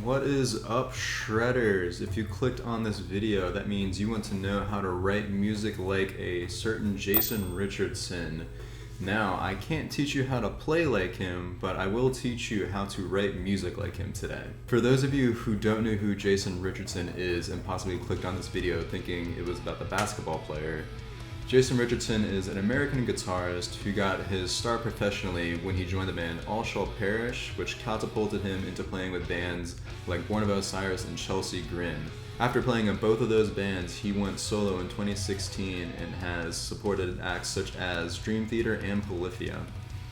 What is up, shredders? If you clicked on this video, that means you want to know how to write music like a certain Jason Richardson. Now, I can't teach you how to play like him, but I will teach you how to write music like him today. For those of you who don't know who Jason Richardson is and possibly clicked on this video thinking it was about the basketball player, Jason Richardson is an American guitarist who got his start professionally when he joined the band All Shall Perish, which catapulted him into playing with bands like Born of Osiris and Chelsea Grin. After playing in both of those bands, he went solo in 2016 and has supported acts such as Dream Theater and Polyphia.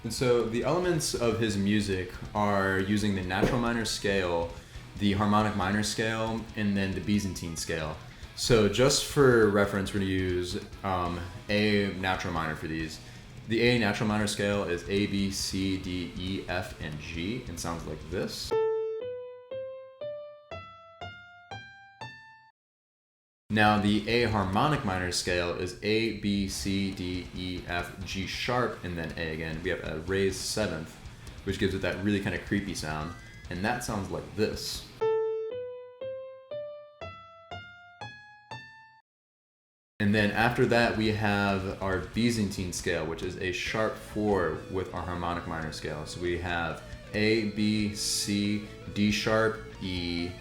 And so the elements of his music are using the natural minor scale, the harmonic minor scale, and then the Byzantine scale. So just for reference, we're going to use A natural minor for these. The A natural minor scale is A, B, C, D, E, F, and G, and sounds like this. Now the A harmonic minor scale is A, B, C, D, E, F, G sharp, and then A again. We have a raised seventh, which gives it that really kind of creepy sound, and that sounds like this. And then after that, we have our Byzantine scale, which is a sharp 4 with our harmonic minor scale. So we have A, B, C, D sharp, E,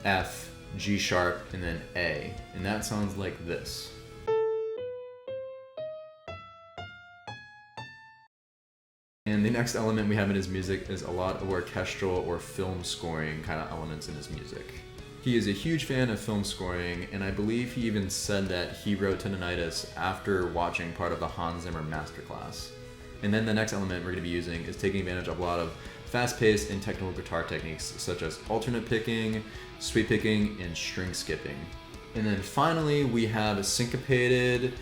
F, G sharp, and then A. And that sounds like this. And the next element we have in his music is a lot of orchestral or film scoring kind of elements in his music. He is a huge fan of film scoring, and I believe he even said that he wrote Tendinitis after watching part of the Hans Zimmer masterclass. And then the next element we're going to be using is taking advantage of a lot of fast-paced and technical guitar techniques such as alternate picking, sweep picking, and string skipping. And then finally we have syncopated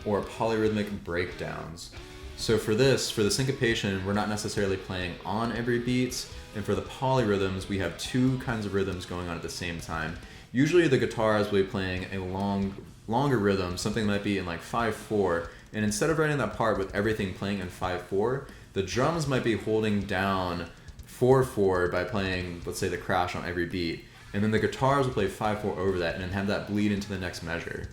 or polyrhythmic breakdowns. So for the syncopation, we're not necessarily playing on every beat, and for the polyrhythms, we have two kinds of rhythms going on at the same time. Usually the guitars will be playing a longer rhythm, something might be in like 5/4, and instead of writing that part with everything playing in 5/4, the drums might be holding down 4/4 by playing, let's say, the crash on every beat, and then the guitars will play 5/4 over that and then have that bleed into the next measure.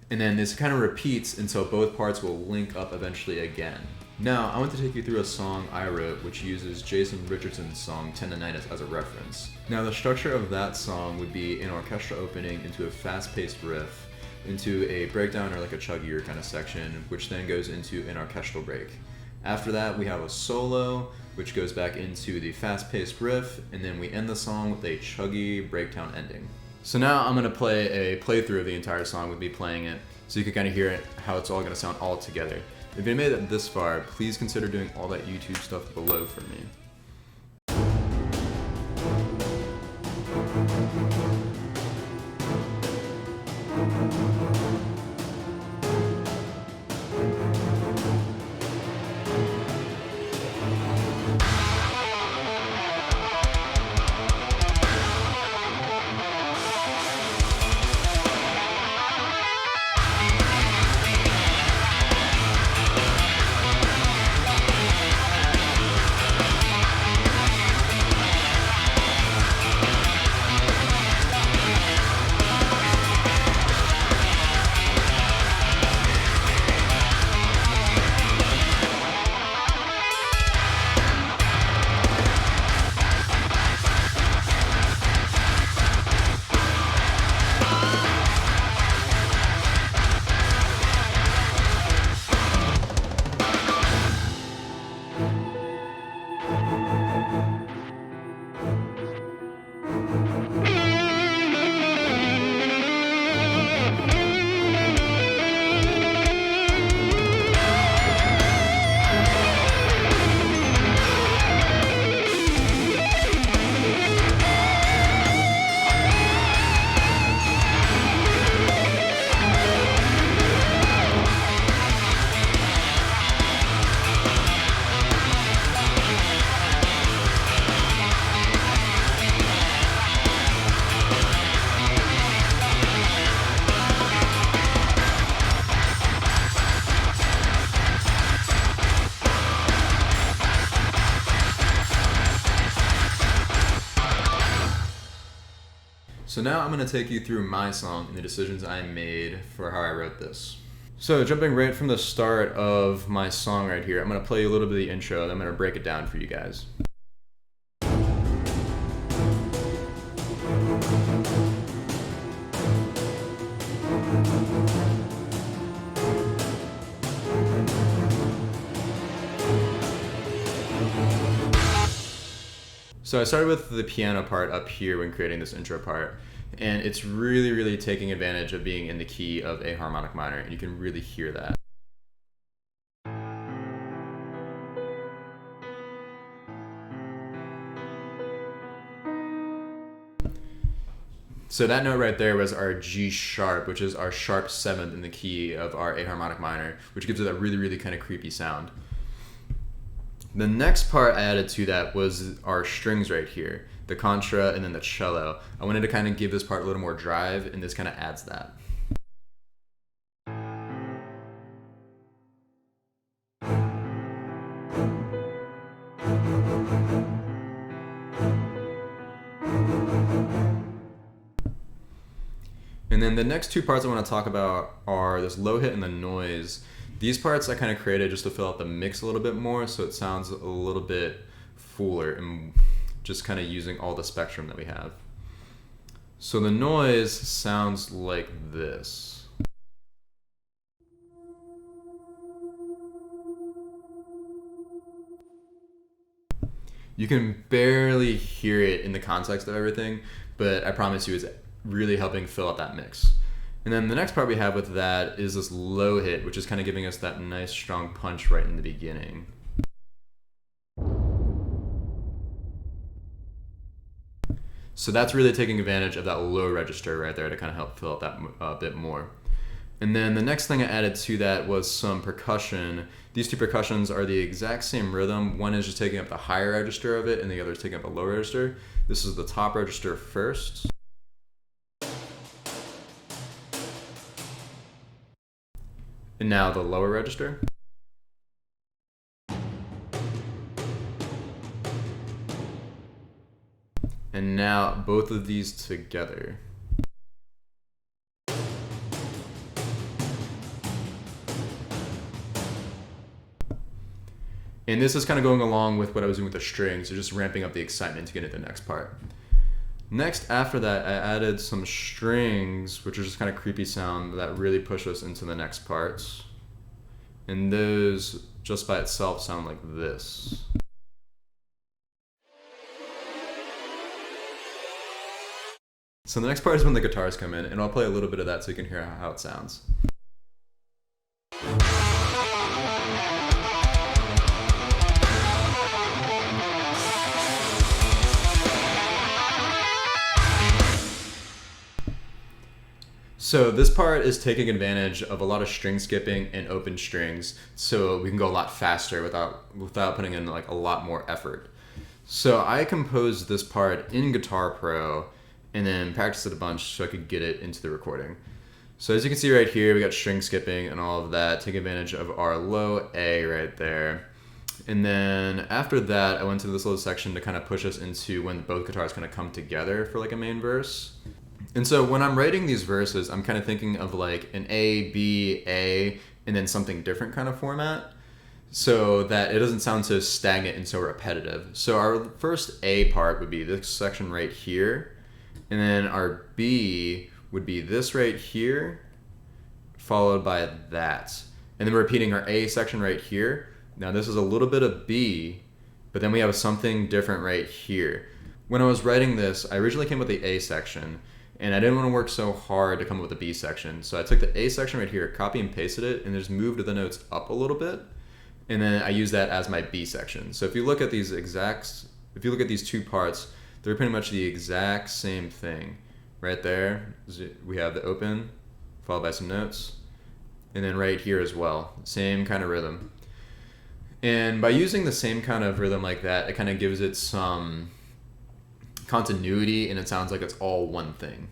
And then this kind of repeats until both parts will link up eventually again. Now, I want to take you through a song I wrote which uses Jason Richardson's song Tendinitis as a reference. Now, the structure of that song would be an orchestral opening into a fast-paced riff, into a breakdown or like a chuggier kind of section, which then goes into an orchestral break. After that, we have a solo, which goes back into the fast-paced riff, and then we end the song with a chuggy breakdown ending. So now I'm going to play a playthrough of the entire song with me playing it, so you can kind of hear it, how it's all going to sound all together. If you made it this far, please consider doing all that YouTube stuff below for me. So now I'm going to take you through my song and the decisions I made for how I wrote this. So jumping right from the start of my song right here, I'm going to play you a little bit of the intro, and I'm going to break it down for you guys. So I started with the piano part up here when creating this intro part, and it's really taking advantage of being in the key of A harmonic minor, and you can really hear that. So that note right there was our G sharp, which is our sharp 7th in the key of our A harmonic minor, which gives it that really kind of creepy sound. The next part I added to that was our strings right here, the contra and then the cello. I wanted to kind of give this part a little more drive, and this kind of adds that. And then the next two parts I want to talk about are this low hit and the noise. These parts I kind of created just to fill out the mix a little bit more, so it sounds a little bit fuller and just kind of using all the spectrum that we have. So the noise sounds like this. You can barely hear it in the context of everything, but I promise you it's really helping fill out that mix. And then the next part we have with that is this low hit, which is kind of giving us that nice strong punch right in the beginning. So that's really taking advantage of that low register right there to kind of help fill out that a bit more. And then the next thing I added to that was some percussion. These two percussions are the exact same rhythm. One is just taking up the higher register of it, and the other is taking up a low register. This is the top register first. And now the lower register. And now both of these together. And this is kind of going along with what I was doing with the strings, so just ramping up the excitement to get into the next part. Next, after that, I added some strings, which are just kind of creepy sound that really push us into the next parts. And those, just by itself, sound like this. So the next part is when the guitars come in, and I'll play a little bit of that so you can hear how it sounds. So this part is taking advantage of a lot of string skipping and open strings, so we can go a lot faster without putting in like a lot more effort. So I composed this part in Guitar Pro and then practiced it a bunch so I could get it into the recording. So as you can see right here, we got string skipping and all of that, taking advantage of our low A right there. And then after that, I went to this little section to kind of push us into when both guitars kind of come together for like a main verse. And so when I'm writing these verses, I'm kind of thinking of like an A, B, A, and then something different kind of format, so that it doesn't sound so stagnant and so repetitive. So our first A part would be this section right here, and then our B would be this right here, followed by that. And then we're repeating our A section right here. Now this is a little bit of B, but then we have something different right here. When I was writing this, I originally came with the A section, and I didn't want to work so hard to come up with the B section. So I took the A section right here, copy and pasted it, and just moved the notes up a little bit. And then I use that as my B section. So if you look at these two parts, they're pretty much the exact same thing. Right there, we have the open, followed by some notes. And then right here as well, same kind of rhythm. And by using the same kind of rhythm like that, it kind of gives it some continuity, and it sounds like it's all one thing.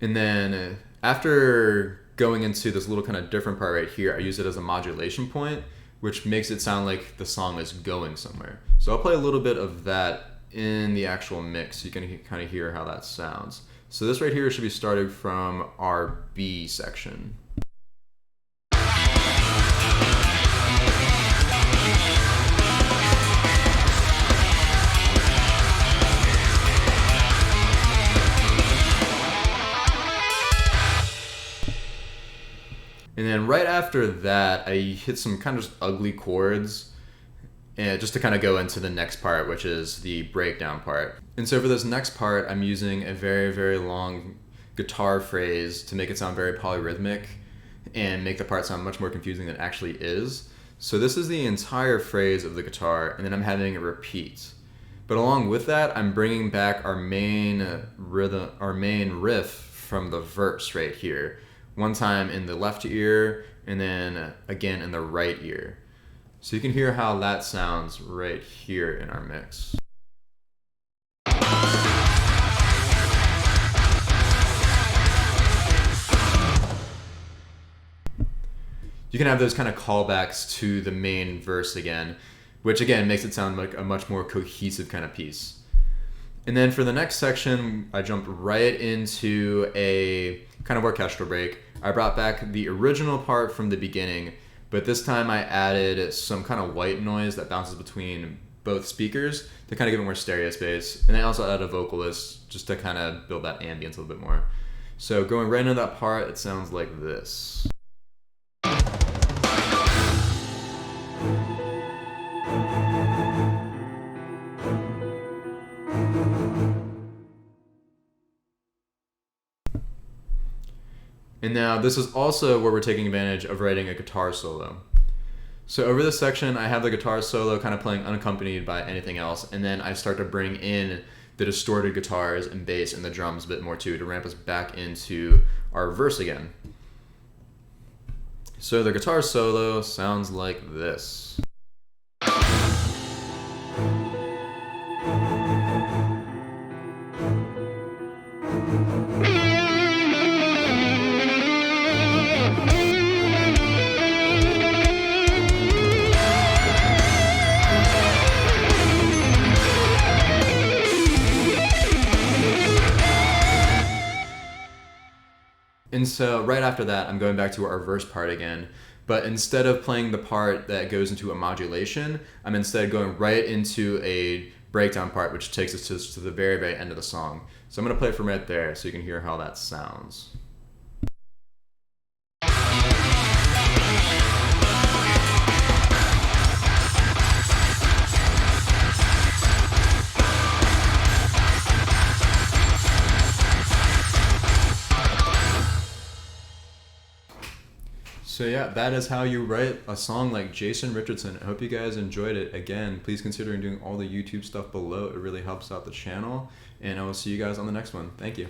And then after going into this little kind of different part right here, I use it as a modulation point, which makes it sound like the song is going somewhere. So I'll play a little bit of that in the actual mix. You can kind of hear how that sounds. So this right here should be started from our B section. And then right after that, I hit some kind of just ugly chords, and just to kind of go into the next part, which is the breakdown part. And so for this next part, I'm using a very, very long guitar phrase to make it sound very polyrhythmic and make the part sound much more confusing than it actually is. So this is the entire phrase of the guitar, and then I'm having it repeat. But along with that, I'm bringing back our main rhythm, our main riff from the verse right here. One time in the left ear, and then again in the right ear. So you can hear how that sounds right here in our mix. You can have those kind of callbacks to the main verse again, which again makes it sound like a much more cohesive kind of piece. And then for the next section, I jumped right into a kind of orchestral break. I brought back the original part from the beginning, but this time I added some kind of white noise that bounces between both speakers to kind of give it more stereo space. And I also added a vocalist just to kind of build that ambience a little bit more. So going right into that part, it sounds like this. And now this is also where we're taking advantage of writing a guitar solo. So over this section, I have the guitar solo kind of playing unaccompanied by anything else, and then I start to bring in the distorted guitars and bass and the drums a bit more too to ramp us back into our verse again. So the guitar solo sounds like this. And so right after that, I'm going back to our verse part again, but instead of playing the part that goes into a modulation, I'm instead going right into a breakdown part, which takes us to the very, very end of the song. So I'm going to play it from right there so you can hear how that sounds. So yeah, that is how you write a song like Jason Richardson. I hope you guys enjoyed it. Again, please consider doing all the YouTube stuff below. It really helps out the channel. And I will see you guys on the next one. Thank you.